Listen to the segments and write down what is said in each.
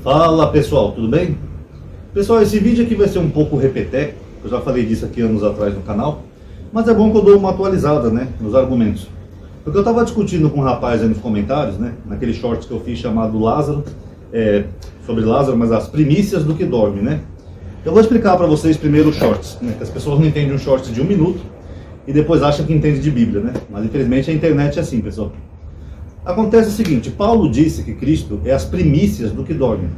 Fala pessoal, tudo bem? Pessoal, esse vídeo aqui vai ser um pouco repeteco, eu já falei disso aqui anos atrás no canal, mas é bom que eu dou uma atualizada, né, nos argumentos. Porque eu estava discutindo com um rapaz aí nos comentários, né, naquele short que eu fiz chamado Lázaro, sobre Lázaro, mas as primícias do que dorme, né. Eu vou explicar para vocês primeiro os shorts, né, que as pessoas não entendem um short de 1 minuto e depois acham que entende de Bíblia, né, mas infelizmente a internet é assim, pessoal. Acontece o seguinte, Paulo disse que Cristo é as primícias do que dorme.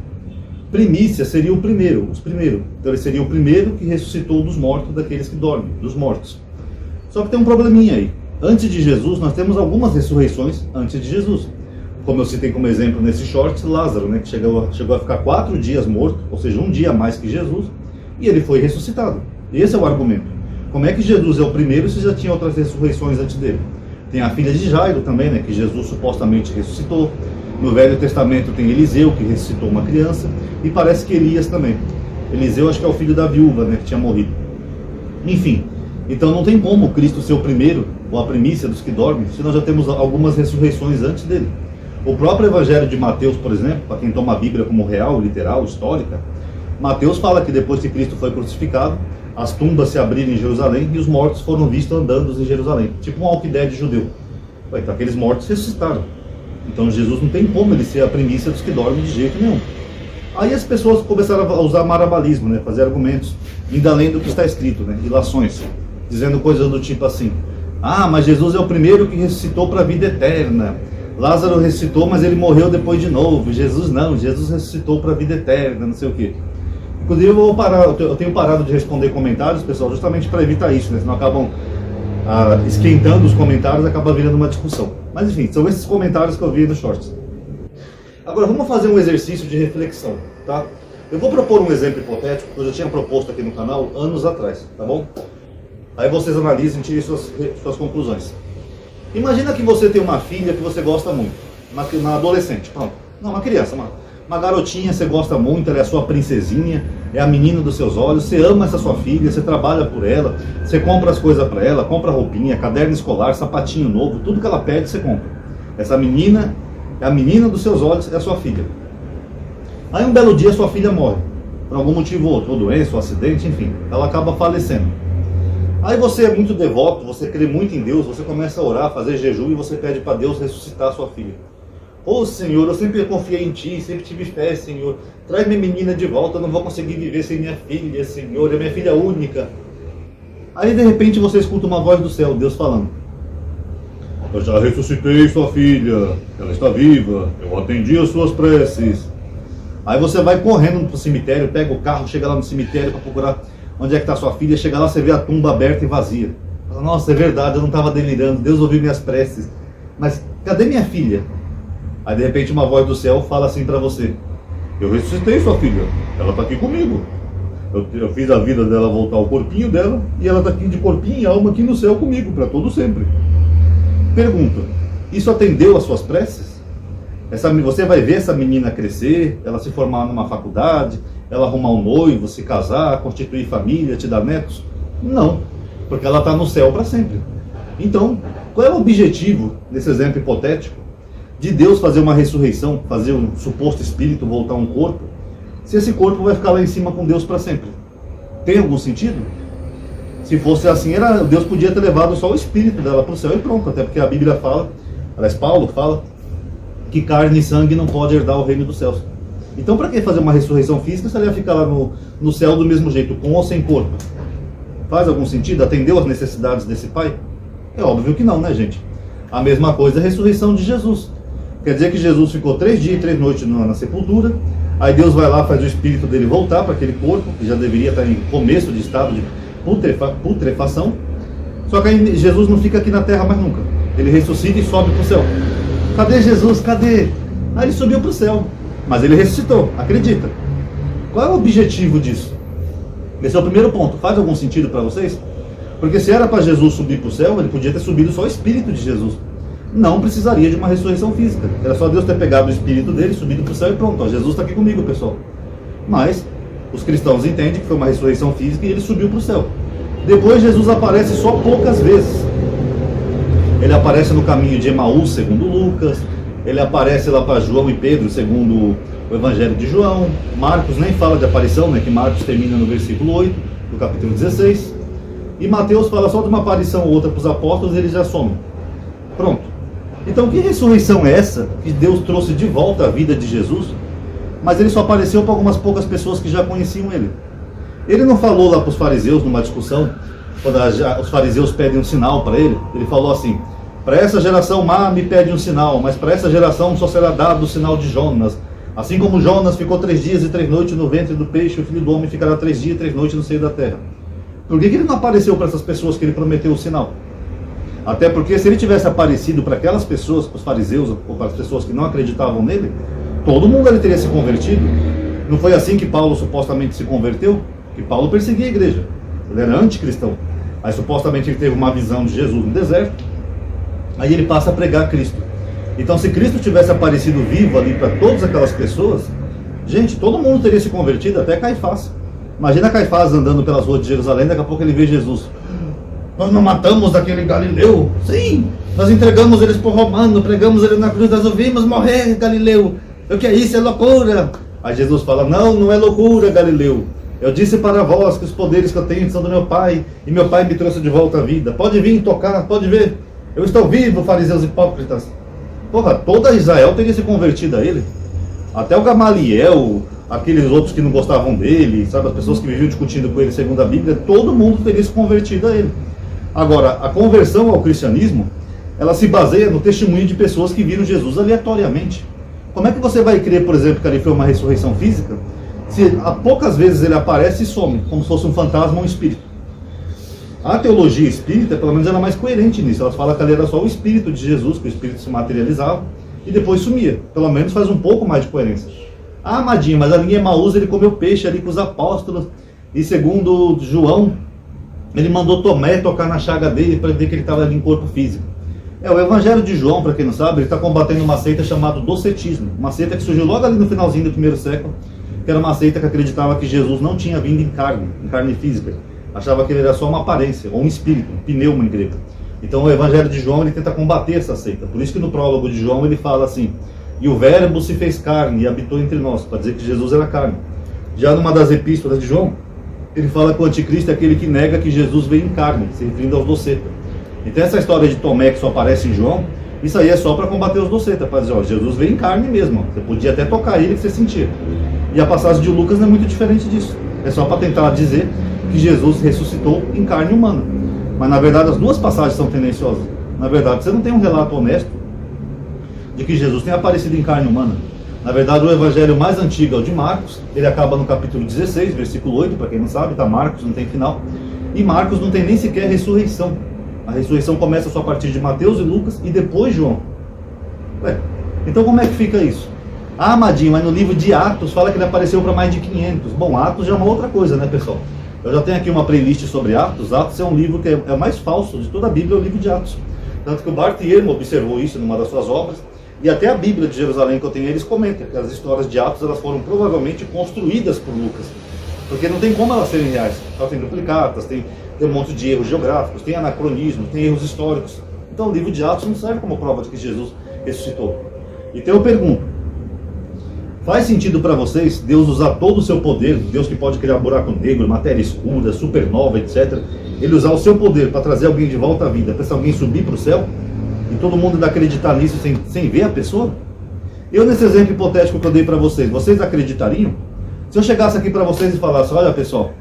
Primícia seria o primeiro, os primeiros. Então ele seria o primeiro que ressuscitou dos mortos, daqueles que dormem, dos mortos. Só que tem um probleminha aí. Antes de Jesus, nós temos algumas ressurreições antes de Jesus. Como eu citei como exemplo nesse short, Lázaro, né, que chegou a ficar 4 dias morto, ou seja, 1 dia a mais que Jesus, e ele foi ressuscitado. Esse é o argumento. Como é que Jesus é o primeiro se já tinha outras ressurreições antes dele? Tem a filha de Jairo também, né, que Jesus supostamente ressuscitou. No Velho Testamento tem Eliseu, que ressuscitou uma criança, e parece que Elias também. Eliseu acho que é o filho da viúva, né, que tinha morrido. Enfim, então não tem como Cristo ser o primeiro, ou a primícia dos que dormem, se nós já temos algumas ressurreições antes dele. O próprio Evangelho de Mateus, por exemplo, para quem toma a Bíblia como real, literal, histórica, Mateus fala que depois que Cristo foi crucificado, as tumbas se abriram em Jerusalém e os mortos foram vistos andando em Jerusalém, tipo um Walking Dead judeu. Então aqueles mortos ressuscitaram. Então Jesus não tem como ele ser a primícia dos que dormem de jeito nenhum. Aí as pessoas começaram a usar marabalismo, né, fazer argumentos, indo além do que está escrito, né, ilações, dizendo coisas do tipo assim: ah, mas Jesus é o primeiro que ressuscitou para a vida eterna. Lázaro ressuscitou, mas ele morreu depois de novo. Jesus não, Jesus ressuscitou para a vida eterna, não sei o quê. Inclusive eu tenho parado de responder comentários, pessoal, justamente para evitar isso, né, senão acabam esquentando os comentários, acaba virando uma discussão. Mas enfim, são esses comentários que eu vi nos shorts. Agora vamos fazer um exercício de reflexão, tá? Eu vou propor um exemplo hipotético que eu já tinha proposto aqui no canal anos atrás, tá bom? Aí vocês analisem e tirem suas conclusões. Imagina que você tem uma filha que você gosta muito, uma adolescente, pronto. Não, uma criança, uma garotinha, você gosta muito, ela é a sua princesinha, é a menina dos seus olhos, você ama essa sua filha, você trabalha por ela, você compra as coisas para ela, compra roupinha, caderno escolar, sapatinho novo, tudo que ela pede você compra. Essa menina é a menina dos seus olhos, é a sua filha. Aí um belo dia sua filha morre, por algum motivo ou outro, ou doença, ou acidente, enfim, ela acaba falecendo. Aí você é muito devoto, você crê muito em Deus, você começa a orar, fazer jejum e você pede para Deus ressuscitar a sua filha. Ô Senhor, eu sempre confiei em Ti, sempre tive fé, Senhor. Traz minha menina de volta, eu não vou conseguir viver sem minha filha, Senhor, é minha filha única. Aí de repente você escuta uma voz do céu, Deus falando: eu já ressuscitei sua filha, ela está viva, eu atendi as suas preces. Aí você vai correndo pro cemitério, pega o carro, chega lá no cemitério para procurar onde é que está sua filha, chega lá, você vê a tumba aberta e vazia. Fala: nossa, é verdade, eu não estava delirando, Deus ouviu minhas preces. Mas cadê minha filha? Aí de repente uma voz do céu fala assim para você: eu ressuscitei sua filha, ela está aqui comigo. Eu fiz a vida dela voltar ao corpinho dela e ela está aqui de corpinho e alma aqui no céu comigo, para todo sempre. Pergunta: isso atendeu às suas preces? Você vai ver essa menina crescer, ela se formar numa faculdade, ela arrumar um noivo, se casar, constituir família, te dar netos? Não, porque ela está no céu para sempre. Então, qual é o objetivo, nesse exemplo hipotético, de Deus fazer uma ressurreição, fazer um suposto espírito voltar a um corpo, se esse corpo vai ficar lá em cima com Deus para sempre? Tem algum sentido? Se fosse assim, Deus podia ter levado só o espírito dela para o céu e pronto, até porque a Bíblia fala, aliás, Paulo fala, que carne e sangue não pode herdar o reino dos céus. Então para que fazer uma ressurreição física se ela ia ficar lá no céu do mesmo jeito, com ou sem corpo? Faz algum sentido? Atendeu às necessidades desse pai? É óbvio que não, né, gente? A mesma coisa é a ressurreição de Jesus. Quer dizer que Jesus ficou 3 dias e 3 noites na sepultura, aí Deus vai lá, faz o espírito dele voltar para aquele corpo, que já deveria estar em começo de estado de putrefação, só que aí Jesus não fica aqui na terra mais nunca. Ele ressuscita e sobe para o céu. Cadê Jesus? Cadê? Aí ele subiu para o céu, mas ele ressuscitou, acredita. Qual é o objetivo disso? Esse é o primeiro ponto. Faz algum sentido para vocês? Porque se era para Jesus subir para o céu, ele podia ter subido só o espírito de Jesus. Não precisaria de uma ressurreição física. Era só Deus ter pegado o espírito dele, subido para o céu e pronto. Ó, Jesus está aqui comigo, pessoal. Mas os cristãos entendem que foi uma ressurreição física e ele subiu para o céu. Depois Jesus aparece só poucas vezes. Ele aparece no caminho de Emaús, segundo Lucas. Ele aparece lá para João e Pedro, segundo o Evangelho de João. Marcos nem fala de aparição, né, que Marcos termina no versículo 8 do capítulo 16. E Mateus fala só de uma aparição ou outra para os apóstolos e eles já somem. Pronto. Então que ressurreição é essa que Deus trouxe de volta a vida de Jesus, mas ele só apareceu para algumas poucas pessoas que já conheciam ele? Ele não falou lá para os fariseus numa discussão, quando os fariseus pedem um sinal para ele, ele falou assim: para essa geração má me pede um sinal, mas para essa geração só será dado o sinal de Jonas. Assim como Jonas ficou 3 dias e 3 noites no ventre do peixe, o Filho do Homem ficará 3 dias e 3 noites no seio da terra. Por que ele não apareceu para essas pessoas que ele prometeu o sinal? Até porque se ele tivesse aparecido para aquelas pessoas, para os fariseus ou para as pessoas que não acreditavam nele, todo mundo ele teria se convertido. Não foi assim que Paulo supostamente se converteu? Que Paulo perseguia a igreja, ele era anticristão. Aí supostamente ele teve uma visão de Jesus no deserto, aí ele passa a pregar Cristo. Então se Cristo tivesse aparecido vivo ali para todas aquelas pessoas, gente, todo mundo teria se convertido, até Caifás. Imagina Caifás andando pelas ruas de Jerusalém, daqui a pouco ele vê Jesus. Nós não matamos aquele Galileu? Sim, nós entregamos eles por romano, pregamos ele na cruz, nós ouvimos morrer, Galileu. O que é isso? É loucura. Aí Jesus fala: não, não é loucura, Galileu. Eu disse para vós que os poderes que eu tenho são do meu Pai, e meu Pai me trouxe de volta à vida. Pode vir tocar, pode ver. Eu estou vivo, fariseus hipócritas. Porra, toda Israel teria se convertido a ele. Até o Gamaliel, aqueles outros que não gostavam dele, sabe, as pessoas que viviam discutindo com ele segundo a Bíblia, todo mundo teria se convertido a ele. Agora, a conversão ao cristianismo, ela se baseia no testemunho de pessoas que viram Jesus aleatoriamente. Como é que você vai crer, por exemplo, que ali foi uma ressurreição física, se há poucas vezes ele aparece e some, como se fosse um fantasma ou um espírito? A teologia espírita, pelo menos, era mais coerente nisso. Ela fala que ali era só o espírito de Jesus, que o espírito se materializava e depois sumia. Pelo menos faz um pouco mais de coerência. Ah, Amadinho, mas ali em Emaús ele comeu peixe ali com os apóstolos, e segundo João, ele mandou Tomé tocar na chaga dele para ver que ele estava ali em corpo físico. O Evangelho de João, para quem não sabe, ele está combatendo uma seita chamada docetismo. Uma seita que surgiu logo ali no finalzinho do primeiro século, que era uma seita que acreditava que Jesus não tinha vindo em carne física. Achava que ele era só uma aparência, ou um espírito, um pneuma em grego. Então o Evangelho de João ele tenta combater essa seita. Por isso que no prólogo de João ele fala assim: e o verbo se fez carne e habitou entre nós, para dizer que Jesus era carne. Já numa das epístolas de João, ele fala que o anticristo é aquele que nega que Jesus veio em carne, se referindo aos docetas. Então essa história de Tomé que só aparece em João, isso aí é só para combater os docetas, para dizer: ó, Jesus veio em carne mesmo, você podia até tocar ele que você sentia. E a passagem de Lucas não é muito diferente disso, é só para tentar dizer que Jesus ressuscitou em carne humana. Mas na verdade as duas passagens são tendenciosas. Na verdade você não tem um relato honesto de que Jesus tenha aparecido em carne humana. Na verdade o evangelho mais antigo é o de Marcos, ele acaba no capítulo 16, versículo 8, para quem não sabe, tá? Marcos não tem final. E Marcos não tem nem sequer ressurreição. A ressurreição começa só a partir de Mateus e Lucas e depois João. Então como é que fica isso? Ah, Amadinho, mas no livro de Atos fala que ele apareceu para mais de 500. Bom, Atos já é uma outra coisa, né, pessoal? Eu já tenho aqui uma playlist sobre Atos. Atos é um livro que é o mais falso de toda a Bíblia, é o livro de Atos. Tanto que o Bart Ehrman observou isso numa das suas obras. E até a Bíblia de Jerusalém que eu tenho, eles comentam que as histórias de Atos elas foram provavelmente construídas por Lucas. Porque não tem como elas serem reais. Elas têm duplicatas, tem um monte de erros geográficos, tem anacronismos, tem erros históricos. Então o livro de Atos não serve como prova de que Jesus ressuscitou. Então eu pergunto: faz sentido para vocês Deus usar todo o seu poder, Deus que pode criar buraco negro, matéria escura, supernova, etc., ele usar o seu poder para trazer alguém de volta à vida, para esse alguém subir para o céu, e todo mundo ainda acreditar nisso sem ver a pessoa? Eu, nesse exemplo hipotético que eu dei para vocês acreditariam? Se eu chegasse aqui para vocês e falasse: olha pessoal,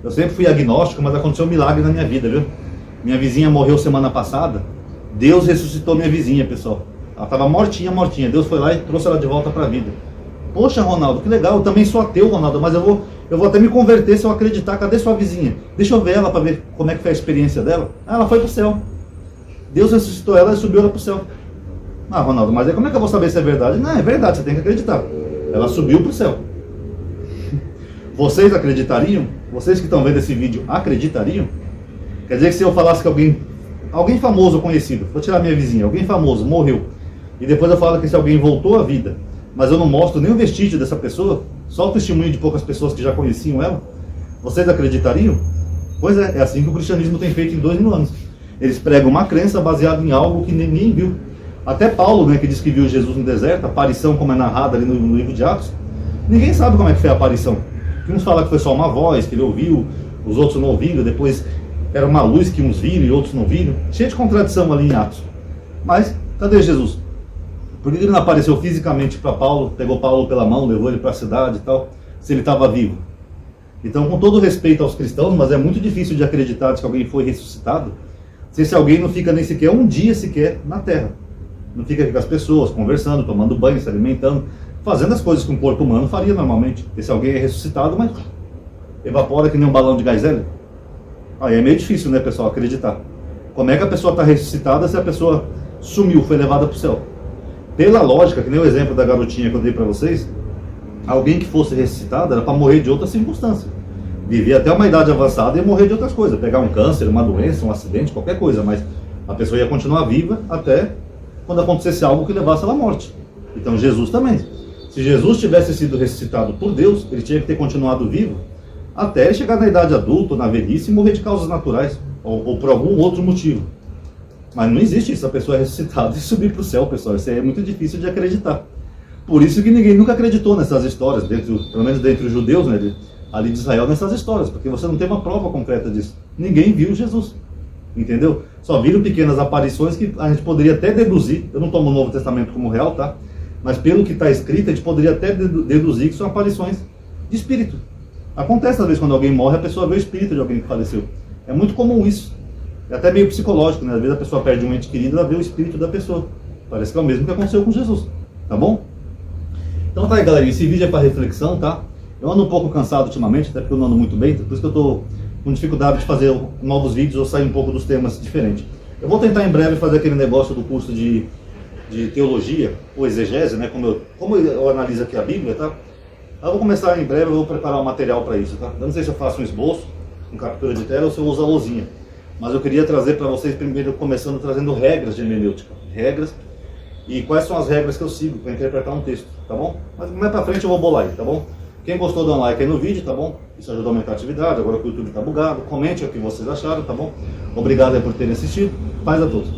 eu sempre fui agnóstico, mas aconteceu um milagre na minha vida, viu? Minha vizinha morreu semana passada, Deus ressuscitou minha vizinha, pessoal. Ela estava mortinha. Deus foi lá e trouxe ela de volta para a vida. Poxa, Ronaldo, que legal, eu também sou ateu, Ronaldo, mas eu vou até me converter se eu acreditar. Cadê sua vizinha? Deixa eu ver ela para ver como é que foi a experiência dela. Ah, ela foi para o céu. Deus ressuscitou ela e subiu ela para o céu. Ah, Ronaldo, mas aí como é que eu vou saber se é verdade? Não, é verdade, você tem que acreditar. Ela subiu para o céu. Vocês acreditariam? Vocês que estão vendo esse vídeo acreditariam? Quer dizer que se eu falasse que alguém famoso conhecido, vou tirar minha vizinha, alguém famoso morreu, e depois eu falo que esse alguém voltou à vida, mas eu não mostro nenhum vestígio dessa pessoa, só o testemunho de poucas pessoas que já conheciam ela, vocês acreditariam? Pois é assim que o cristianismo tem feito em 2000 anos. Eles pregam uma crença baseada em algo que ninguém viu. Até Paulo, né, que diz que viu Jesus no deserto, a aparição como é narrada ali no livro de Atos, Ninguém sabe como é que foi a aparição. Uns falam que foi só uma voz, que ele ouviu, os outros não ouviram, depois era uma luz que uns viram e outros não viram. Cheio de contradição ali em Atos. Mas, cadê Jesus? Por que ele não apareceu fisicamente para Paulo, pegou Paulo pela mão, levou ele para a cidade e tal, se ele estava vivo? Então, com todo respeito aos cristãos, mas é muito difícil de acreditar que alguém foi ressuscitado, se esse alguém não fica nem sequer um dia sequer na terra. Não fica aqui com as pessoas, conversando, tomando banho, se alimentando, fazendo as coisas que um corpo humano faria normalmente. Esse alguém é ressuscitado, mas evapora que nem um balão de gás hélio. Aí é meio difícil, né, pessoal, acreditar. Como é que a pessoa está ressuscitada se a pessoa sumiu, foi levada para o céu? Pela lógica, que nem o exemplo da garotinha que eu dei para vocês, alguém que fosse ressuscitado era para morrer de outra circunstância. Viver até uma idade avançada e morrer de outras coisas. Pegar um câncer, uma doença, um acidente, qualquer coisa. Mas a pessoa ia continuar viva até quando acontecesse algo que levasse ela à morte. Então Jesus também. Se Jesus tivesse sido ressuscitado por Deus, ele tinha que ter continuado vivo até chegar na idade adulta, na velhice, e morrer de causas naturais. Ou por algum outro motivo. Mas não existe isso, a pessoa é ressuscitada e subir para o céu, pessoal. Isso aí é muito difícil de acreditar. Por isso que ninguém nunca acreditou nessas histórias, pelo menos dentre os judeus, né, ali de Israel, nessas histórias, porque você não tem uma prova concreta disso. Ninguém viu Jesus, entendeu? Só viram pequenas aparições que a gente poderia até deduzir. Eu não tomo o Novo Testamento como real, tá? Mas pelo que está escrito, a gente poderia até deduzir que são aparições de espírito. Acontece, às vezes, quando alguém morre, a pessoa vê o espírito de alguém que faleceu. É muito comum isso. É até meio psicológico, né? Às vezes a pessoa perde um ente querido e ela vê o espírito da pessoa. Parece que é o mesmo que aconteceu com Jesus, tá bom? Então tá aí, galerinha, esse vídeo é para reflexão, tá? Eu ando um pouco cansado ultimamente, até porque eu não ando muito bem, por isso que eu tô com dificuldade de fazer novos vídeos ou sair um pouco dos temas diferentes. Eu vou tentar em breve fazer aquele negócio do curso de teologia, ou exegese, né? Como eu analiso aqui a Bíblia, tá? Eu vou começar em breve, eu vou preparar um material para isso, tá? Eu não sei se eu faço um esboço, com captura de tela, ou se eu uso a lousinha. Mas eu queria trazer para vocês, primeiro, começando trazendo regras de hermenêutica. Regras. E quais são as regras que eu sigo para interpretar um texto, tá bom? Mas mais para frente eu vou bolar aí, tá bom? Quem gostou, dá um like aí no vídeo, tá bom? Isso ajuda a aumentar a atividade, agora que o YouTube tá bugado. Comente o que vocês acharam, tá bom? Obrigado aí por terem assistido. Paz a todos.